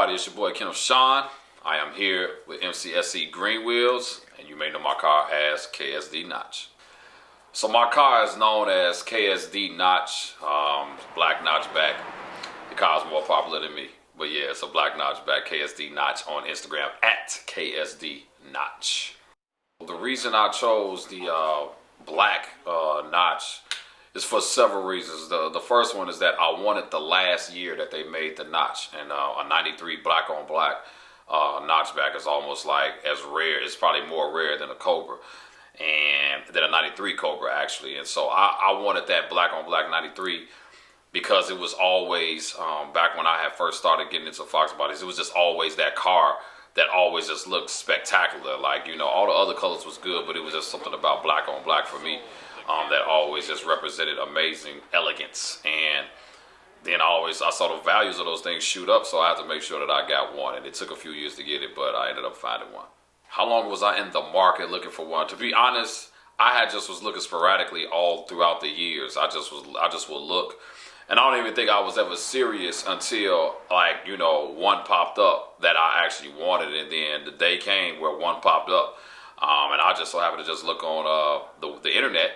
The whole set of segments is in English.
Foxbody, it's your boy Sean. I am here with mcscgreenwheels, and you may know my car as Ksdnotch. So my car is known as Ksdnotch, black notchback. The car is more popular than me, but yeah, it's a black notchback, Ksdnotch on Instagram at Ksdnotch. The reason I chose the black notch is for several reasons. The first one is that I wanted the last year that they made the notch, and a 93 black on black notchback is almost like as rare. It's probably more rare than a Cobra, and than a 93 Cobra actually. And so I wanted that black on black 93 because it was always, back when I had first started getting into Fox bodies, it was just always that car that always just looked spectacular. Like, you know, all the other colors was good, but it was just something about black on black for me that always just represented amazing elegance. And then I saw the values of those things shoot up, so I had to make sure that I got one. And it took a few years to get it, but I ended up finding one. How long was I in the market looking for one? To be honest, I was looking sporadically all throughout the years. I just would look. And I don't even think I was ever serious until, like, you know, one popped up that I actually wanted. And then the day came where one popped up. And I just so happened to just look on the internet,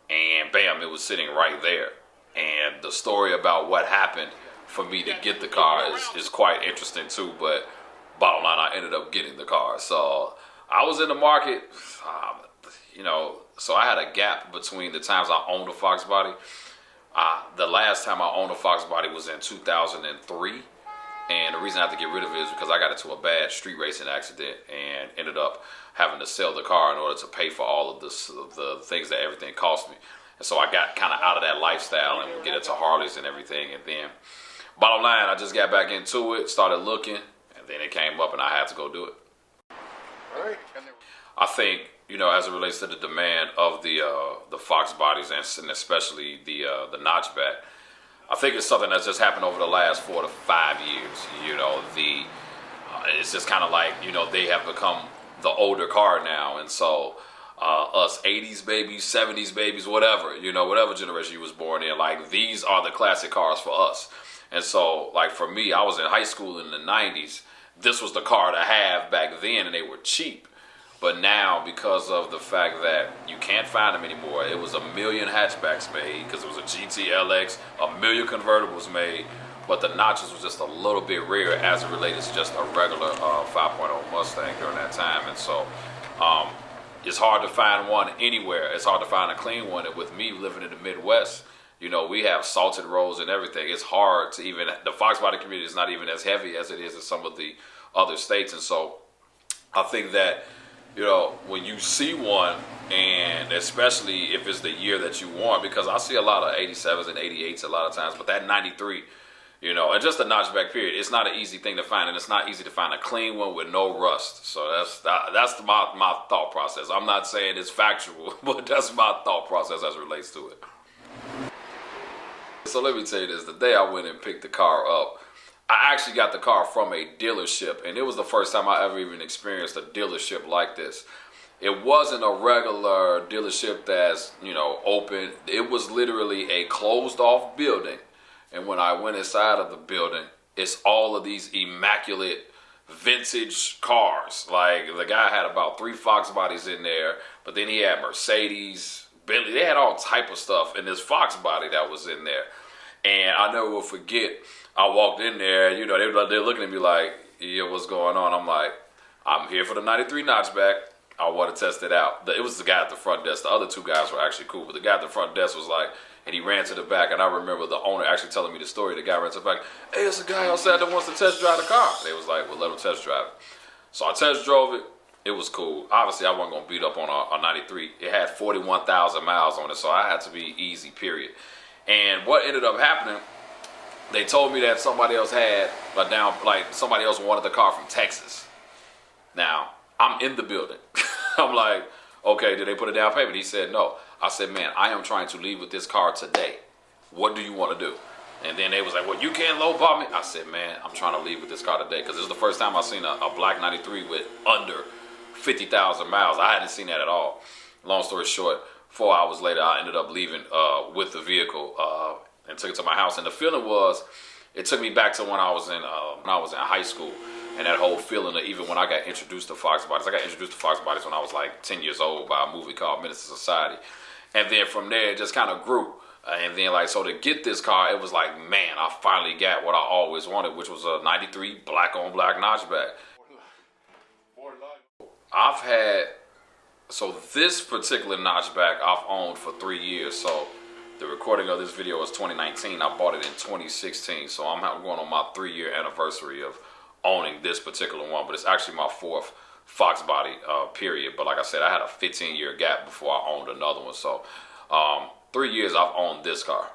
and bam, it was sitting right there. And the story about what happened for me to get the car is quite interesting too. But bottom line, I ended up getting the car. So I was in the market, you know, so I had a gap between the times I owned a Fox body. The last time I owned a Fox body was in 2003. And the reason I had to get rid of it is because I got into a bad street racing accident and ended up having to sell the car in order to pay for all of the things that everything cost me. And so I got kind of out of that lifestyle and would get into Harleys and everything. And then, bottom line, I just got back into it, started looking, and then it came up and I had to go do it. All right. I think, you know, as it relates to the demand of the Fox bodies and especially the notchback, I think it's something that's just happened over the last 4 to 5 years. You know, it's just kind of like, you know, they have become the older car now. And so us 80s babies, 70s babies, whatever, you know, whatever generation you was born in, like, these are the classic cars for us. And so, like, for me, I was in high school in the 90s. This was the car to have back then, and they were cheap. But now, because of the fact that you can't find them anymore, it was 1 million hatchbacks made because it was a GTLX, 1 million convertibles made, but the notches was just a little bit rare as it related to just a regular 5.0 Mustang during that time. And so it's hard to find one anywhere. It's hard to find a clean one. And with me living in the Midwest, you know, we have salted roads and everything. It's hard to even, the Fox body community is not even as heavy as it is in some of the other states. And so I think that, you know, when you see one, and especially if it's the year that you want, because I see a lot of 87s and 88s a lot of times, but that 93, you know, and just the notchback period, it's not an easy thing to find, and it's not easy to find a clean one with no rust. So that's my thought process. I'm not saying it's factual, but that's my thought process as it relates to it. So let me tell you this, the day I went and picked the car up, I actually got the car from a dealership, and it was the first time I ever even experienced a dealership like this. It wasn't a regular dealership that's, you know, open. It was literally a closed off building. And when I went inside of the building, it's all of these immaculate vintage cars. Like, the guy had about 3 Fox bodies in there, but then he had Mercedes, Bentley. They had all type of stuff in this Fox body that was in there. And I never will forget, I walked in there, you know, they're looking at me like, yeah, what's going on? I'm like, I'm here for the 93 notchback. I want to test it out. It was the guy at the front desk. The other 2 guys were actually cool, but the guy at the front desk was like, and he ran to the back, and I remember the owner actually telling me the story. The guy ran to the back, hey, it's a guy outside that wants to test drive the car. They was like, well, let him test drive it. So I test drove it. It was cool. Obviously, I wasn't going to beat up on a 93. It had 41,000 miles on it, so I had to be easy, period. And what ended up happening, they told me that somebody else somebody else wanted the car from Texas. Now, I'm in the building. I'm like, okay, did they put a down payment? He said no. I said, man, I am trying to leave with this car today. What do you want to do? And then they was like, well, you can't lowball me. I said, man, I'm trying to leave with this car today, because this is the first time I've seen a black 93 with under 50,000 miles. I hadn't seen that at all. Long story short, 4 hours later, I ended up leaving with the vehicle and took it to my house. And the feeling was, it took me back to when I was in high school, and that whole feeling of even when I got introduced to Fox Bodies. I got introduced to Fox Bodies when I was like 10 years old by a movie called Menace to Society, and then from there it just kind of grew. And then like, so to get this car, it was like, man, I finally got what I always wanted, which was a 93 black on black notchback. I've had, so this particular notchback I've owned for 3 years. So the recording of this video is 2019. I bought it in 2016. So I'm going on my 3-year anniversary of owning this particular one, but it's actually my 4th Fox Body period. But like I said, I had a 15-year gap before I owned another one. So 3 years I've owned this car.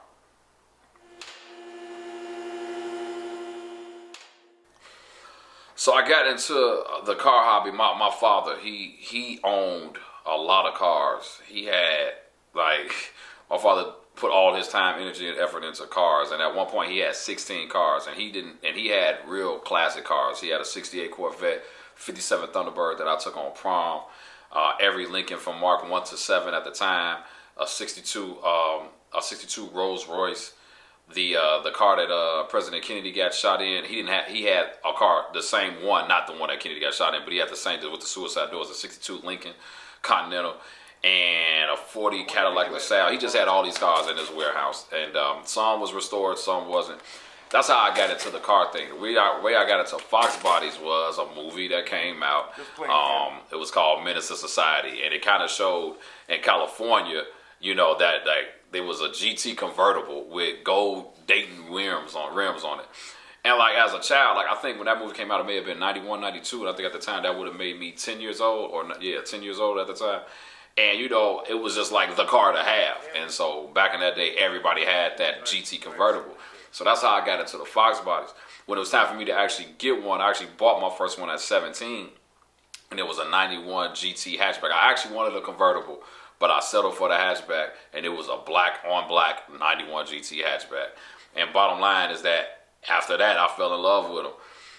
So I got into the car hobby. My father, he owned a lot of cars. He had, like, my father put all his time, energy, and effort into cars. And at one point he had 16 cars, and he had real classic cars. He had a 68 Corvette, 57 Thunderbird that I took on prom, every Lincoln from Mark 1 to 7 at the time, a 62 Rolls Royce. The car that President Kennedy got shot in, he had a car, the same one, not the one that Kennedy got shot in, but he had the same with the suicide doors, a 62 Lincoln Continental, and a 40 Cadillac LaSalle. He just had all these cars in his warehouse, and some was restored, some wasn't. That's how I got into the car thing. The way I got into Fox Bodies was a movie that came out. It was called Menace to Society, and it kind of showed in California, you know, that like there was a GT convertible with gold Dayton rims on it. And like as a child, like I think when that movie came out, it may have been 91, 92, and I think at the time that would have made me 10 years old, or yeah, 10 years old at the time. And you know, it was just like the car to have. And so back in that day, everybody had that GT convertible. So that's how I got into the Fox Bodies. When it was time for me to actually get one, I actually bought my first one at 17, and it was a 91 GT hatchback. I actually wanted a convertible, but I settled for the hatchback, and it was a black on black 91 GT hatchback. And bottom line is that after that, I fell in love with them.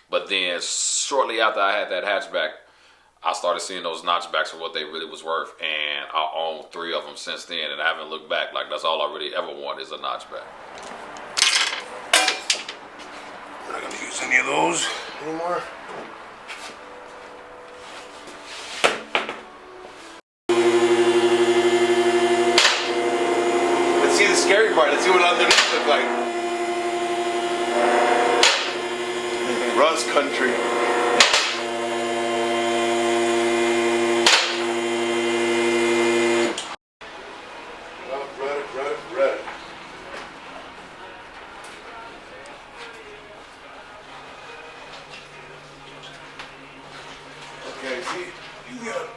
But then shortly after I had that hatchback, I started seeing those notchbacks for what they really was worth, and I own 3 of them since then, and I haven't looked back. Like, that's all I really ever want is a notchback. I'm not gonna use any of those anymore. Let's see the scary part. Let's see what underneath look like. Rust country. Red. Okay, see, you got.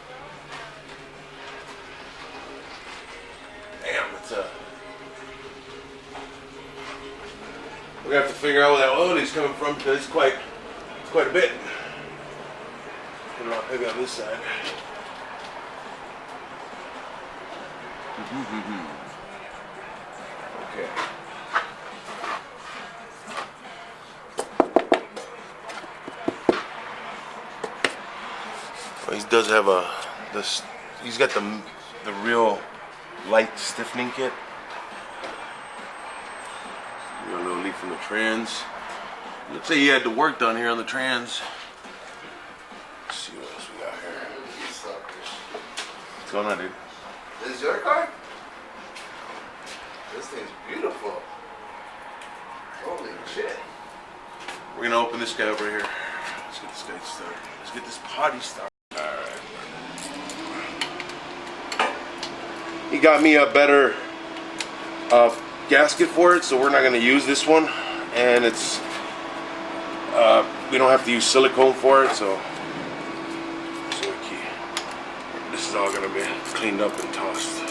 Damn, it's we're gonna have to figure out where that oil is coming from because it's quite a bit. Put it on, maybe on this side. Okay. Well, he does have he's got the real light stiffening kit. You got a little leak from the trans. Let's say he had the work done here on the trans. Let's see what else we got here. What's going on, dude? This is your car? This thing's beautiful. Holy shit. We're gonna open this guy over here. Let's get this guy started. Let's get this potty started. Alright. He got me a better gasket for it, so we're not gonna use this one. And it's we don't have to use silicone for it, so this is all gonna be cleaned up and tossed.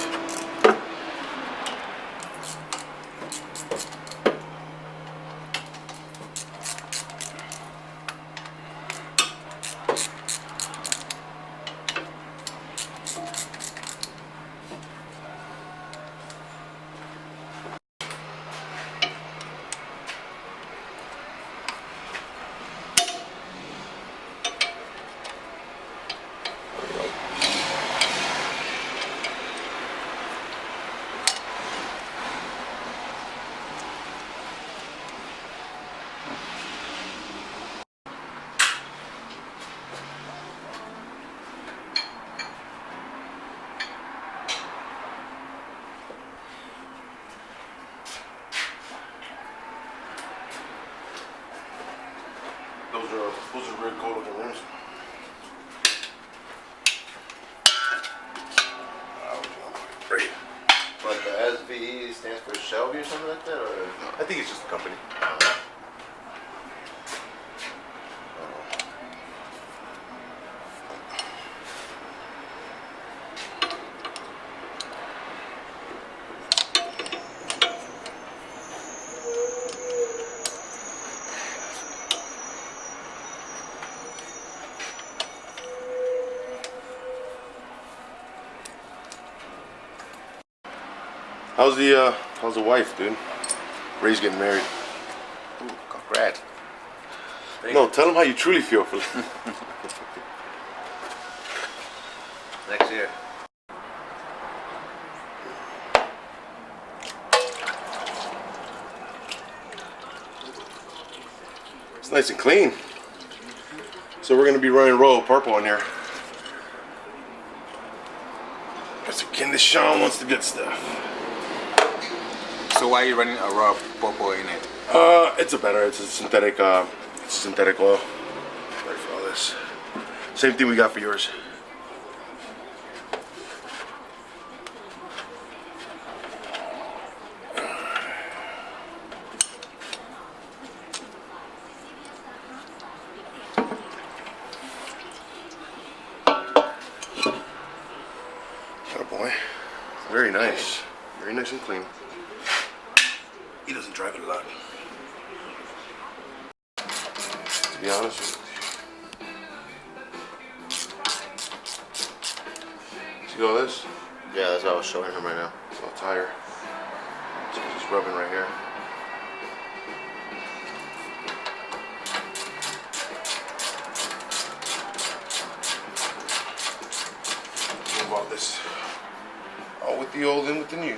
SVE stands for Shelby or something like that, or? I think it's just a company. How's the wife, dude? Ray's getting married. Ooh, congrats. No, tell him how you truly feel for Next year. It's nice and clean. So we're gonna be running Royal Purple in here. Mr. Candy Sean wants the good stuff. So why are you running a raw purple in it? It's a synthetic oil. Ready for all this. Same thing we got for yours. Boy, very nice. Very nice and clean. He doesn't drive it a lot. To be honest with you. See all this? Yeah, that's what I was showing him right now. It's all tire. So it's just rubbing right here. Move all this. All with the old and with the new.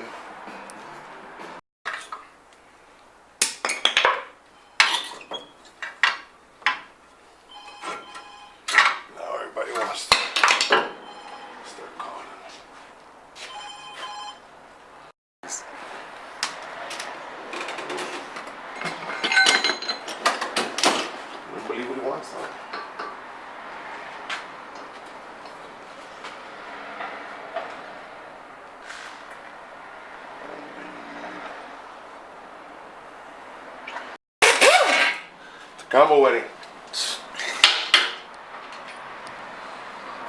Combo wedding.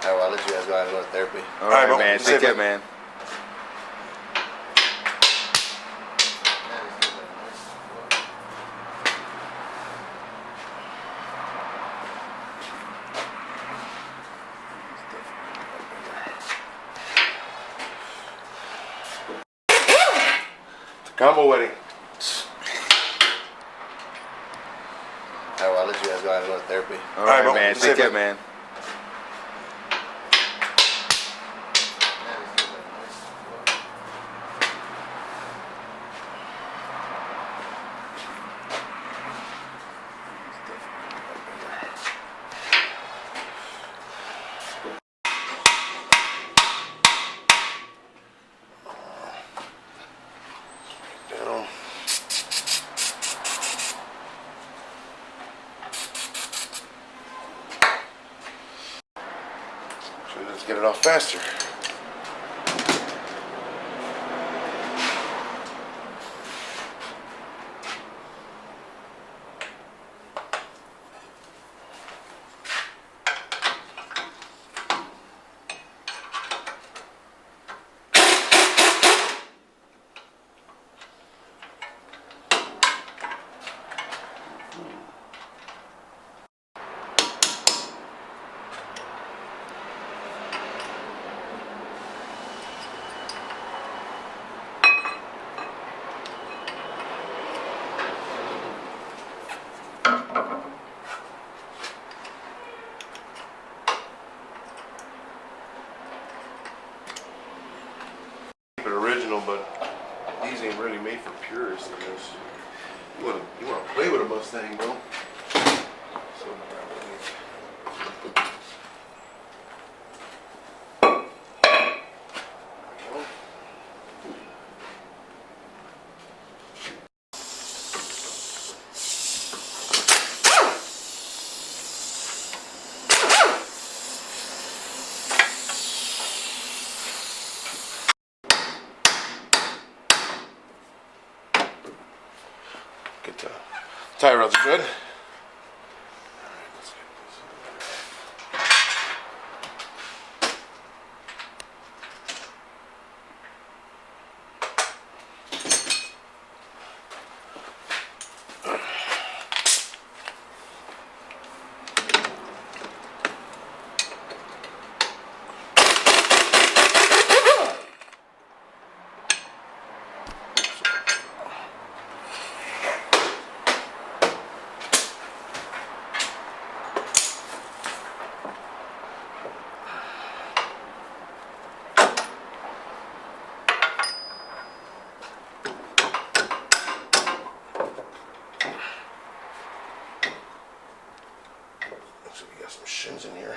Alright, well, I'll let you guys go out and go to therapy. All right, bro. man. Take care, man. Combo wedding. Alright, well, I'll let you guys go out and go to therapy. All right, bro. man. Take care, man. Down. So let's get it off faster. Keep it original, but these ain't really made for purists, I guess. You wanna play with a Mustang, bro? So, Tie rods are good. So we got some shims in here.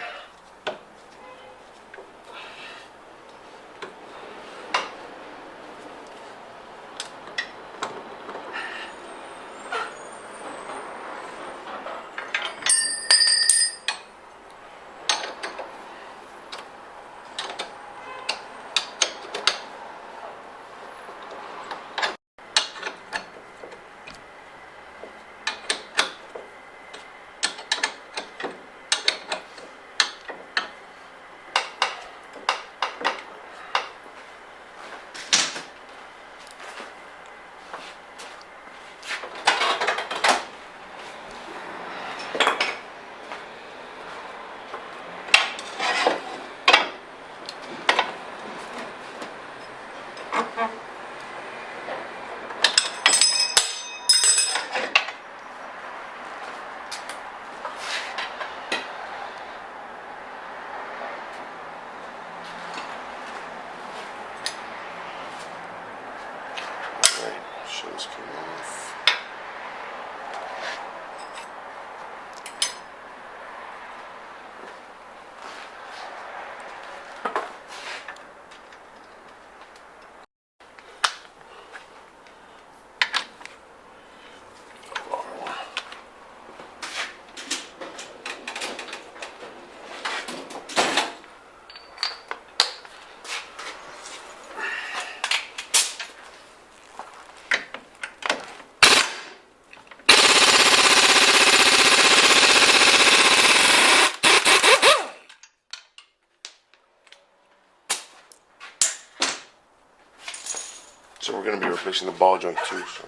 Shims came off. So we're going to be replacing the ball joint too. So.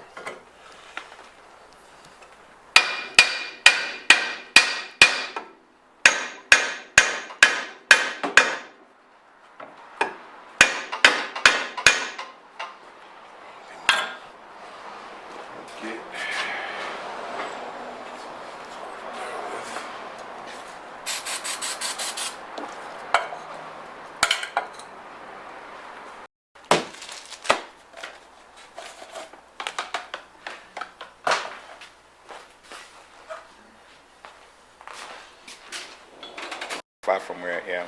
Far from where, yeah.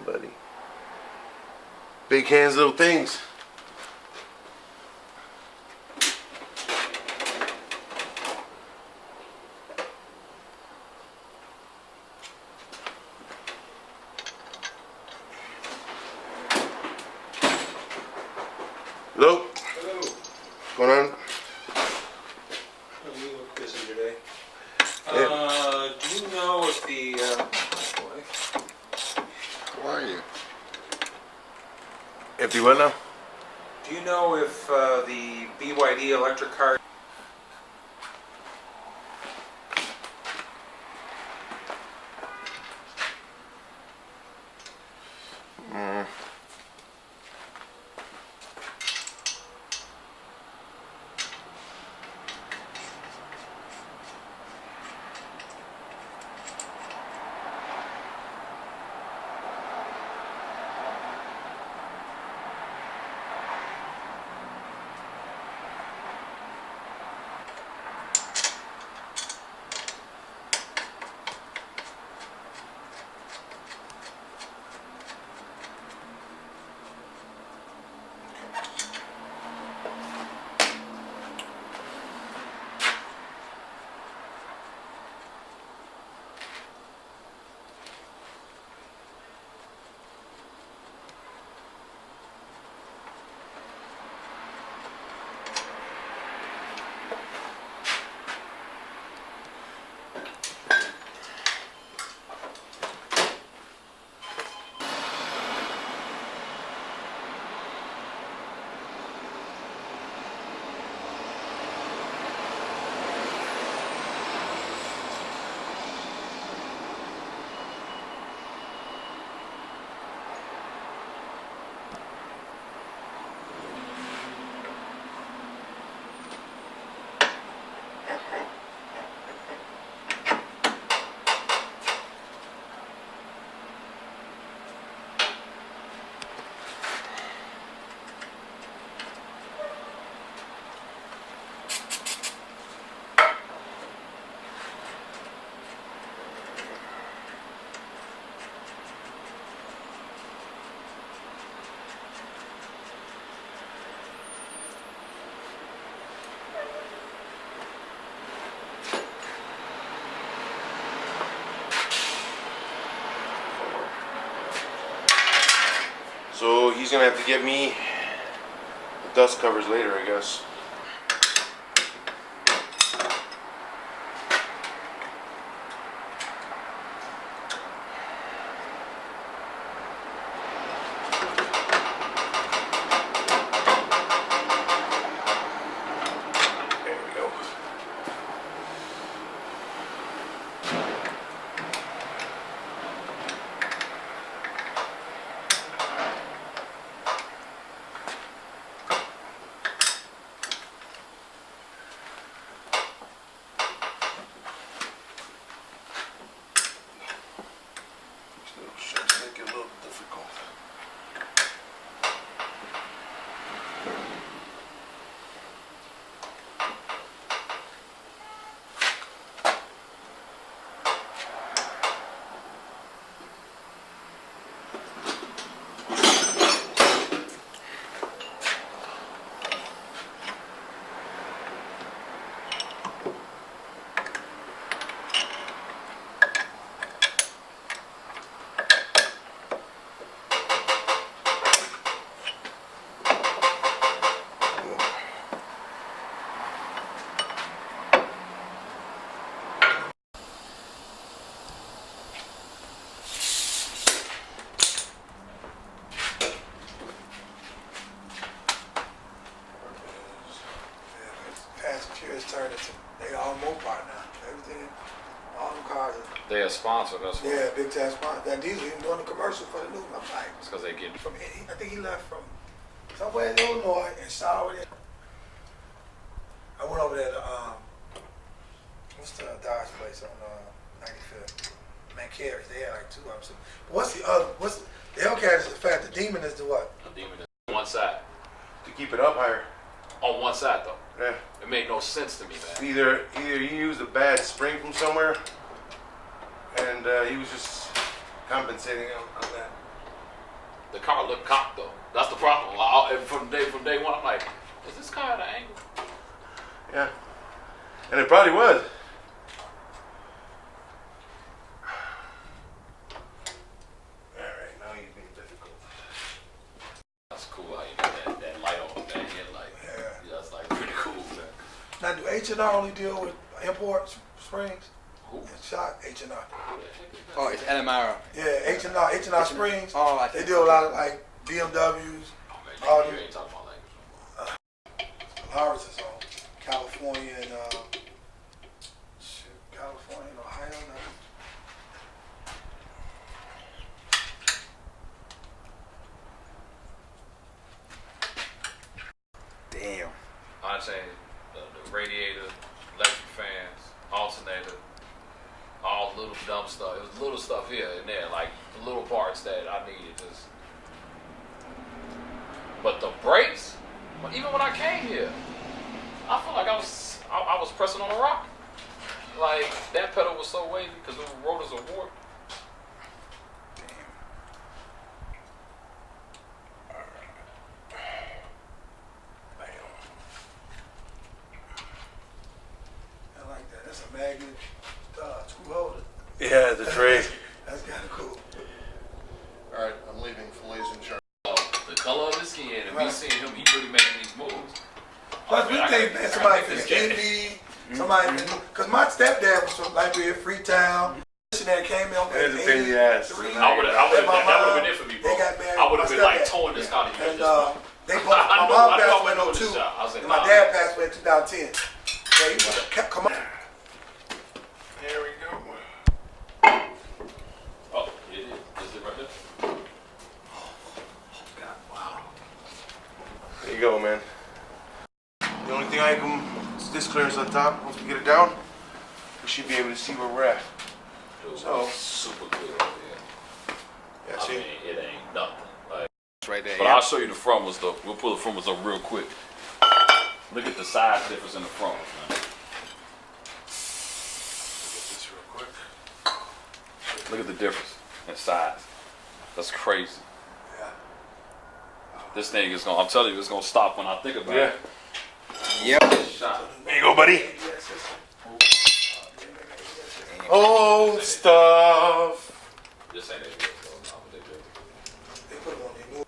on, buddy. Big hands, little things. Hello? Hello. What's going on? You look busy today. Yeah. Do you know if the, How are you? If you what now? do you know if the BYD electric car So he's gonna have to get me the dust covers later, I guess. There we go. These little shirts make it a little difficult. Fast and Furious turned into, they all Mopar now. Everything, all them cars are, They are sponsored us. yeah, big time spot. That Diesel even doing the commercial for the new one. I'm like, It's because they get from I think he left from somewhere in Illinois and shot over there. I went over there to, what's the Dodge place on 95th? McCarry's. They had like two of them. But what's the other, the Hellcat is the fact, the Demon is the what? a demon on one side. To keep it up higher. On one side though. Yeah. It made no sense to me, man. Either you used a bad spring from somewhere, and he was just compensating on that. the car looked cocked though. That's the problem. And from day one, I'm like, is this car at an angle? Yeah. And it probably was. Alright, now you're being difficult. That's cool how you got that light on that headlight. Yeah, that's like pretty cool, man. Now, do H&R only deal with import springs? Who? It's shot H&R. Oh, it's LMR. Yeah, H&R Springs. Oh, I They think- deal with a lot of like BMWs. Oh, man, All you these- ain't talking about language. Lawrence is on California and California and Ohio now. Damn. I'm saying the radiator, electric fans, alternator, all little dumb stuff. It was little stuff here and there, like the little parts that I needed. Just, but the brakes, even when I came here, I felt like I was pressing on a rock. Like that pedal was so wavy because the rotors are warped. I like that. That's a magnet screw holder. Yeah, the tray. That's kind of cool. Alright, I'm leaving. Folleh's in charge. The color of his skin, and me seeing him, he really making these moves. Plus, we think that somebody from Indy, somebody, because my stepdad was from like we're Freetown. That came in That's a pain in the ass. That would have been it for me, bro. They got married. I would have My been like stepdad. towing this car to you. And they both, my mom passed away in 02, and my dad passed away in 2010. So he kept coming. There we go. Oh, it is. Is it right there? God, wow. There you go, man. The only thing I can, this clearance on top. Once we get it down, we should be able to see where we're at. So super clear right there. Yeah, I see? mean, it ain't nothing. Like, It's right there. but Yeah. I'll show you the front ones though. We'll pull the front ones up real quick. Look at the size difference in the front ones, man. Get this real quick. Look at the difference in size. That's crazy. Yeah. This thing is gonna, I'm telling you, it's gonna stop when I think about Yeah. it. Yep. Shot. There you go, buddy. Old stuff. This ain't it. No, they do. They put them on their new.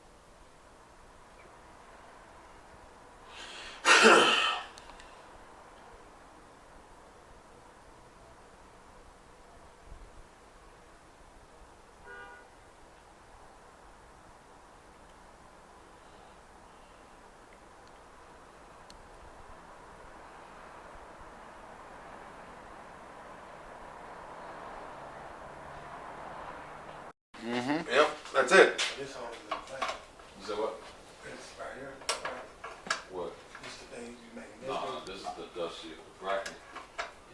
Yep, that's it. This hole is in plant. You said what? This right here. Right. What? This the thing you making. This No, thing. this is the dust shield. The bracket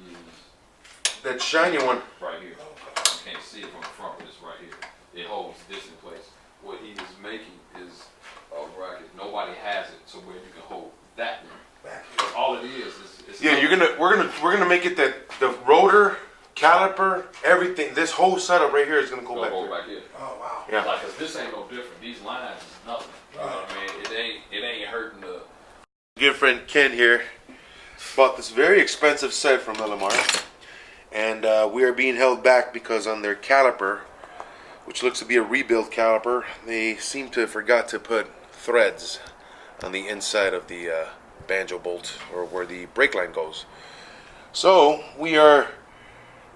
is That shiny one. right here. You can't see it from the front, but it's right here. It holds this in place. What he is making is a bracket. Nobody has it, so where you can hold that one. Back here. All it is Yeah, we're gonna make it that the rotor, caliper, everything. This whole setup right here is gonna go back go there. back here. Oh, wow. Yeah. Like, 'cause this ain't no different. These lines is nothing. You know what I mean? It ain't hurting the. Good friend Ken here bought this very expensive set from LMR, and we are being held back because on their caliper, which looks to be a rebuild caliper, they seem to have forgot to put threads on the inside of the banjo bolt, or where the brake line goes. So we are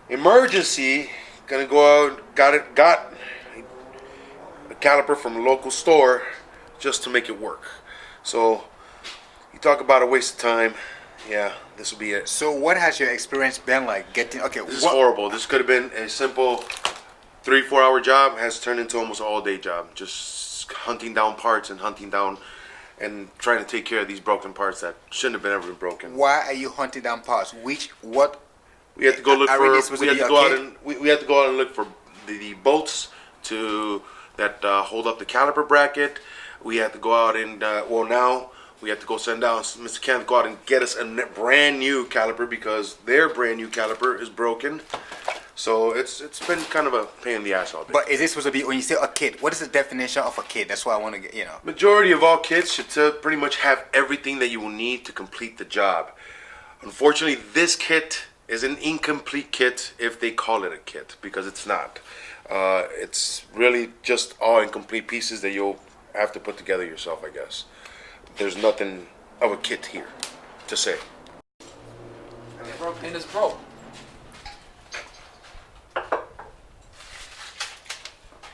emergency gonna go out, got a caliper from a local store just to make it work. So you talk about a waste of time. Yeah, this will be it. So what has your experience been like getting? Okay, This is what, horrible. This could have been a simple 3-4 hour job, has turned into almost an all day job. Just hunting down parts and hunting down and trying to take care of these broken parts that shouldn't have been ever been broken. why are you hunting down parts? What? We had to go look Are for. we supposed We to had to be go out okay? and we had to go out and look for the bolts to that hold up the caliper bracket. We had to go out and now we have to go send down Mr. Ken to go out and get us a brand new caliper because their brand new caliper is broken. So it's been kind of a pain in the ass all day. But is this supposed to be, when you say a kit, what is the definition of a kit? That's what I want to get, you know. Majority of all kits should pretty much have everything that you will need to complete the job. Unfortunately, this kit is an incomplete kit if they call it a kit, because it's not. It's really just all incomplete pieces that you'll have to put together yourself, I guess. There's nothing of a kit here to say. And it's broke.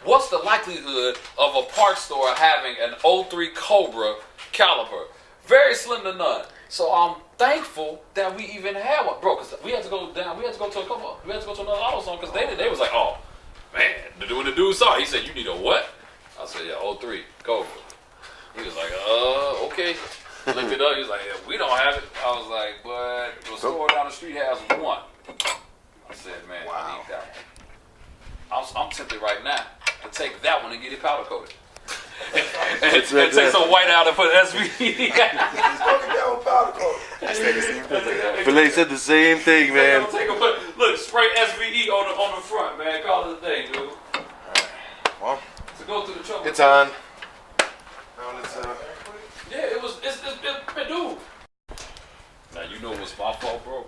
What's the likelihood of a parts store having an '03 Cobra caliper? Very slim to none. So I'm thankful that we even had one, bro. Cause we had to go down. We had to go to another auto zone because they was like, oh man, when the dude saw it, he said, you need a what? I said, yeah, '03 Cobra. He was like, okay. Looked it up. He was like, yeah, we don't have it. I was like, but the store down the street has one. I said, man, I need that one. I'm tempted right now to take that one and get it powder coated. and take some white out and put SVE. He's gonna get that one powder coated. Folleh said the same thing, man. Look, spray SVE on the front, man. Call it a day, dude. Well, To go through the trouble. it's on. Now let's Yeah, it's dude. Now you know what's my fault, bro.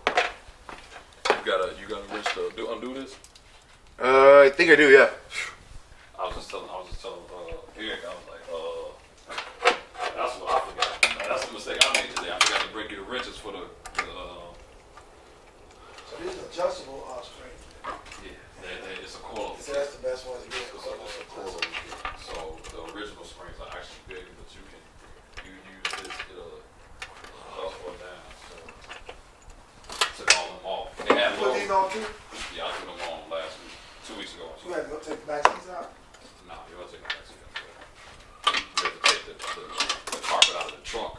You got a wrench to undo this? I think I do, yeah. I was just telling Eric, I was like, that's what I forgot. That's the mistake I made today. I forgot to bring you the wrenches for the So these are adjustable spring. yeah, it's a coil. So that's the best ones to get. It's a coil. So the original springs are actually bigger, but you use this, it'll up or down. So took all them off. They had You put these on too? Yeah, I took them on last week, 2 weeks ago. You had to go take the back seats out? No, you don't take the back seat out. You have to take the carpet out of the trunk.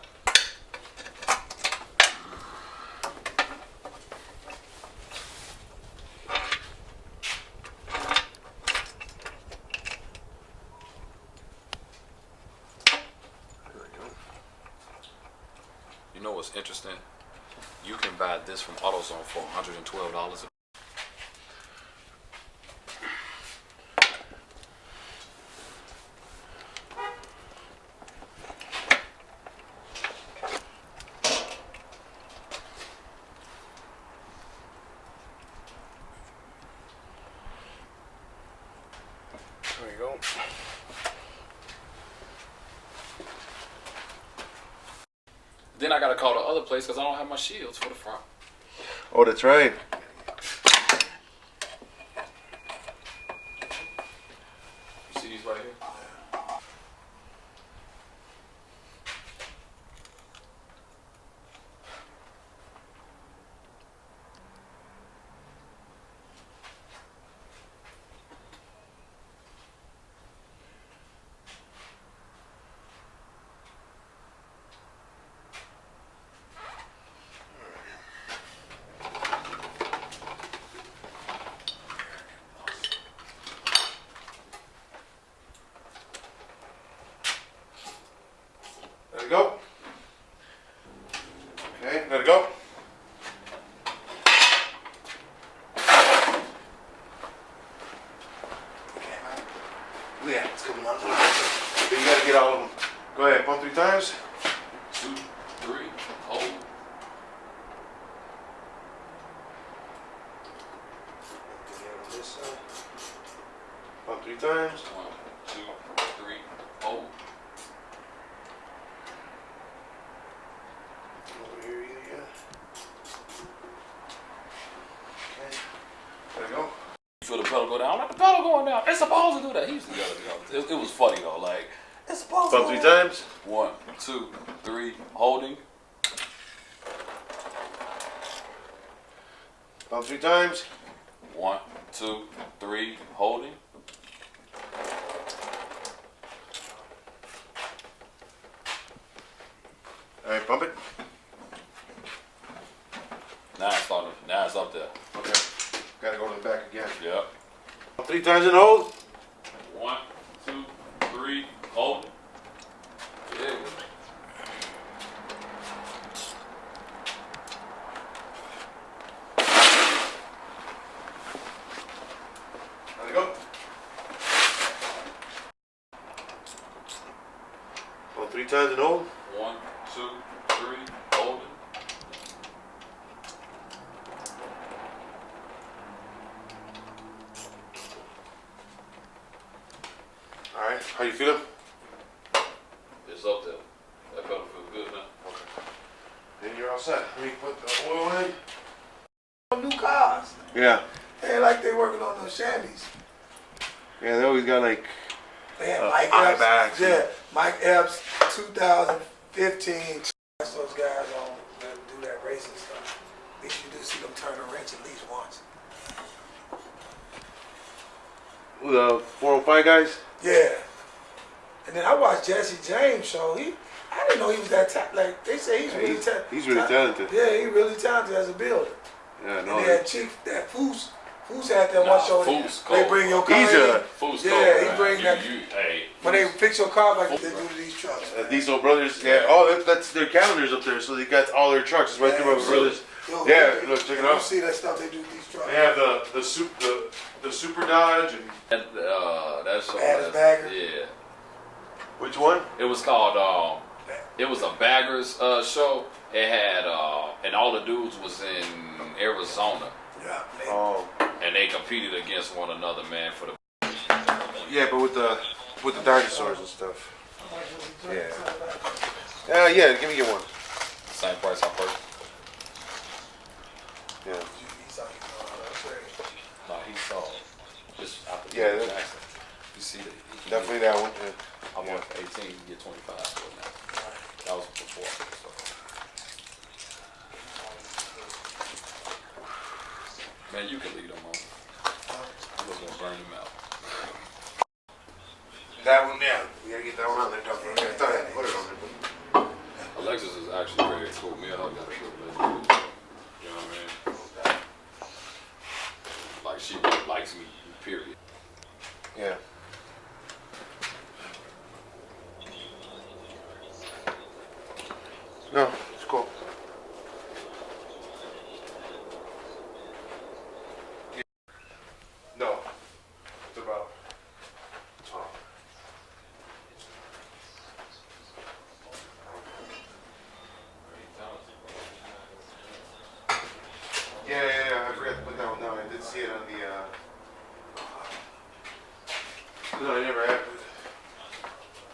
You know what's interesting? You can buy this from AutoZone for $112. There you go. Then I gotta call the other place because I don't have my shields for the front. Oh, that's right. You see these right here? Let it go. Okay, let it go. Yeah, it's coming out. But you gotta get all of them. Go ahead, pump 3 times. 2, 3, hold. This side. Pump 3 times. 1, 2, 3, hold. Over here, yeah. Okay. There we go. You feel the pedal go down? I'm like, the pedal going down. It's supposed to do that. He used to do that. It was funny though. Like, it's supposed Pump to 3 do that. times. 1, 2, 3, holding. Pump 3 times. 1, 2, 3, holding. All right, pump it. Now it's starting. Now it's up there. Okay. Gotta go to the back again. Yep. Pump 3 times and hold. 1, 2, 3, holding. Yeah. times and hold. 1, 2, 3, hold it. All right. How you feeling? It's up there. That pedal feels good now. Then you're all set. Let me put the oil in. New cars. Yeah. They ain't like they working on those Chevys. Yeah, they always got like. They had Mike Eyebacks. Epps. Yeah, Mike Epps, 2015. That's those guys on that do that racing stuff. At least you do see them turn a wrench at least once. The 405 guys? Yeah. And then I watched Jesse James' show. I didn't know he was that talented. Like they say, he's really talented. He's really talented. Yeah, he's really talented as a builder. Yeah, And no. then that chief, that Foos had that Nah, one show. Foos They cold, bring your bro. car. He's in. a- Fool's Yeah, cold, he man. bring that. Hey, When they fix your car like they do to these trucks. Diesel Brothers. Yeah. Oh, that's their calendars up there. So they got all their trucks. It's right there by the brothers. Yo, Yeah, look, check it You out. see that stuff they do with these trucks. They have the Super Dodge and that show. Baddest Bagger? Yeah. which one? It was called. It was a baggers show. It had and all the dudes was in Arizona, Yeah. Oh, and they competed against one another, man, for the. yeah, but with the dinosaurs and stuff. Yeah. Yeah. Give me one. Same price on first. Yeah. No, he saw just after Yeah, Michael that- Jackson. You see that? Definitely that one. Yeah. I'm on for 18. You get 25 for it now. That was before. So. Man, you can leave them on. I'm just gonna burn them out. That one, yeah. We gotta get that one on there. Don't forget. I thought I had to put it on there. Alexis is actually very cool. Me and her got a good relationship. You know what I mean? Like she really likes me. Period. Yeah. No, it's cool. No, it's about. Oh. Yeah. I forgot to put that one down. I did see it on the. No, I never have.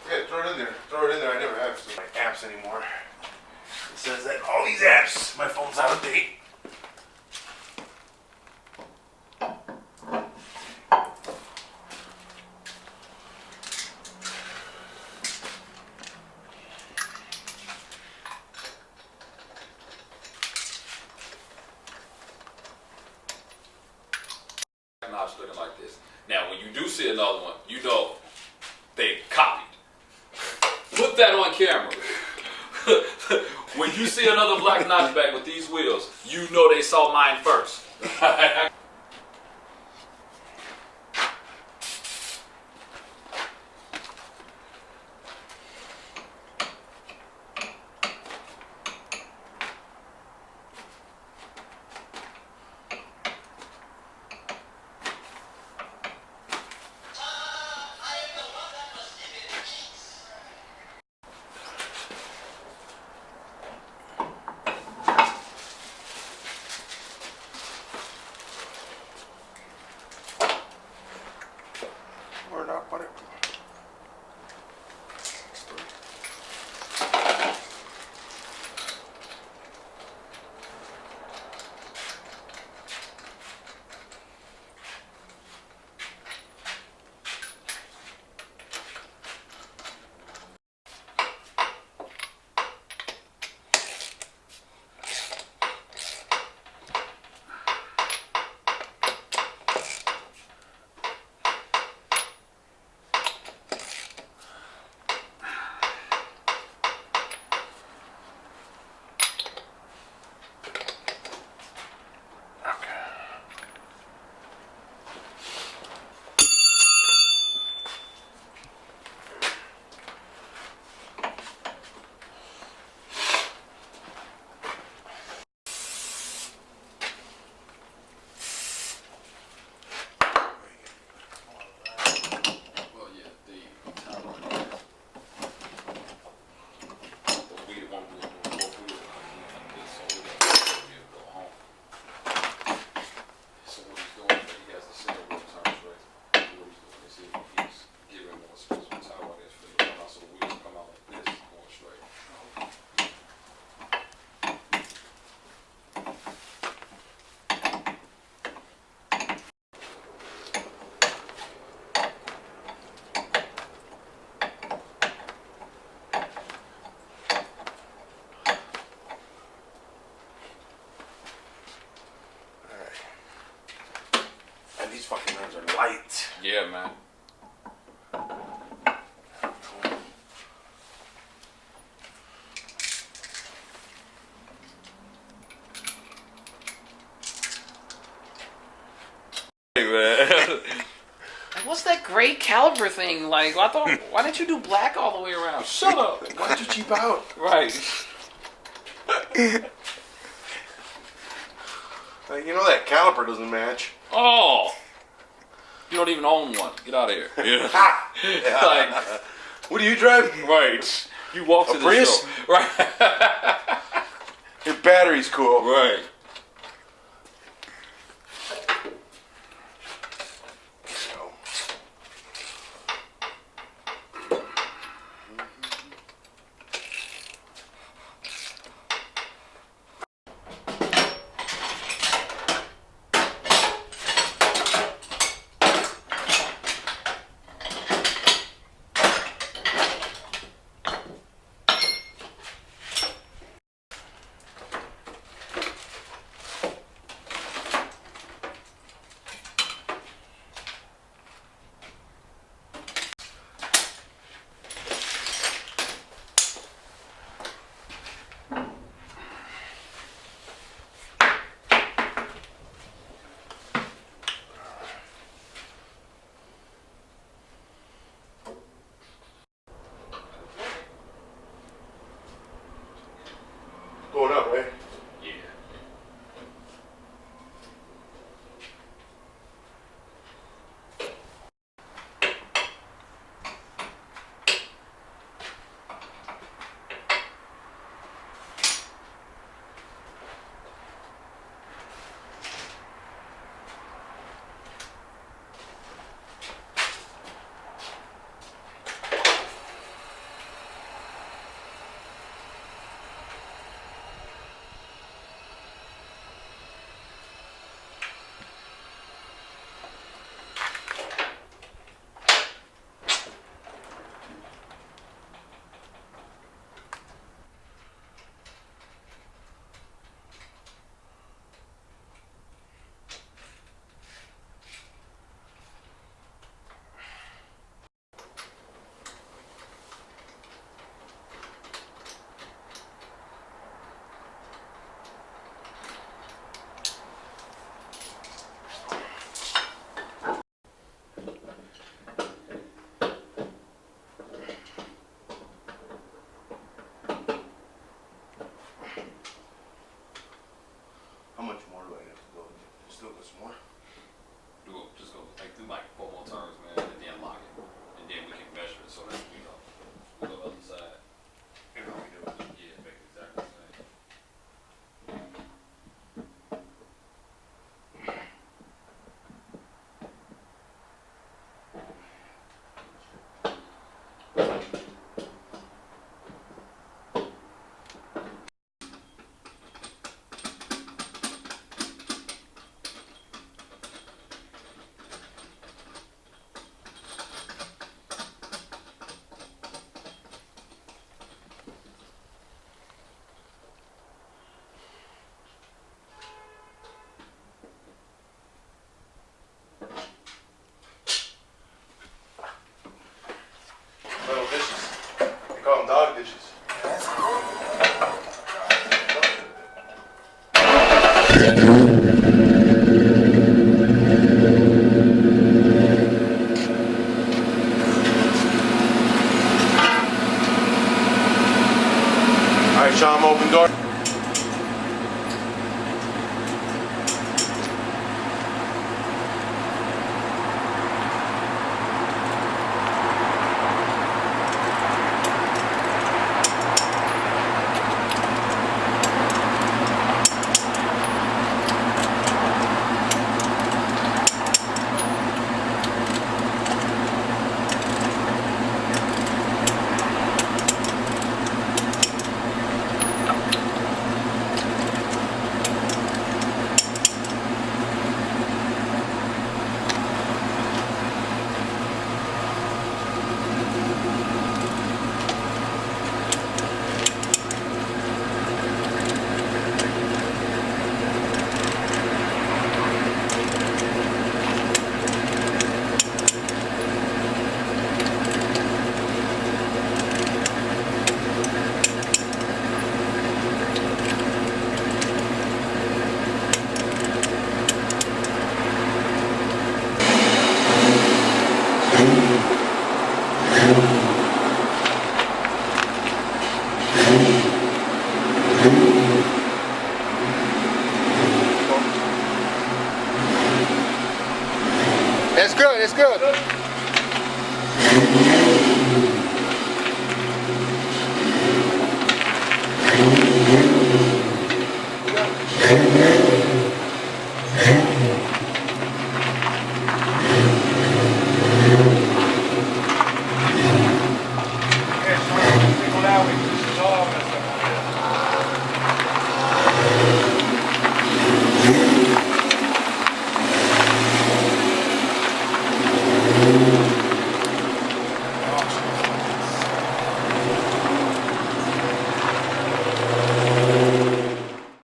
Yeah, throw it in there. Throw it in there. I never have my apps anymore. It says that all these apps, my phone's out of date. Notch looking like this. Now, when you do see another one, you know they copied. Put that on camera. When you see another black notchback with these wheels, you know they saw mine first. light. Yeah, man. Hey, man. Like, what's that gray caliper thing? Like, I thought, why didn't you do black all the way around? Shut up. Why'd you cheap out? Right. Like, you know that caliper doesn't match. Oh. You don't even own one. Get out of here. Yeah. Like, What are you driving? right. You walk to A the Prius? show. Right. Your battery's cool. Right. Going up, right? Yeah. How much more do I have to go? Still got some more. Just go like do like 4 more turns, man, and then lock it, and then we can measure it so that we go other side. You know, we do it. Yeah, make it exactly the same. It's good, it's good. Yeah.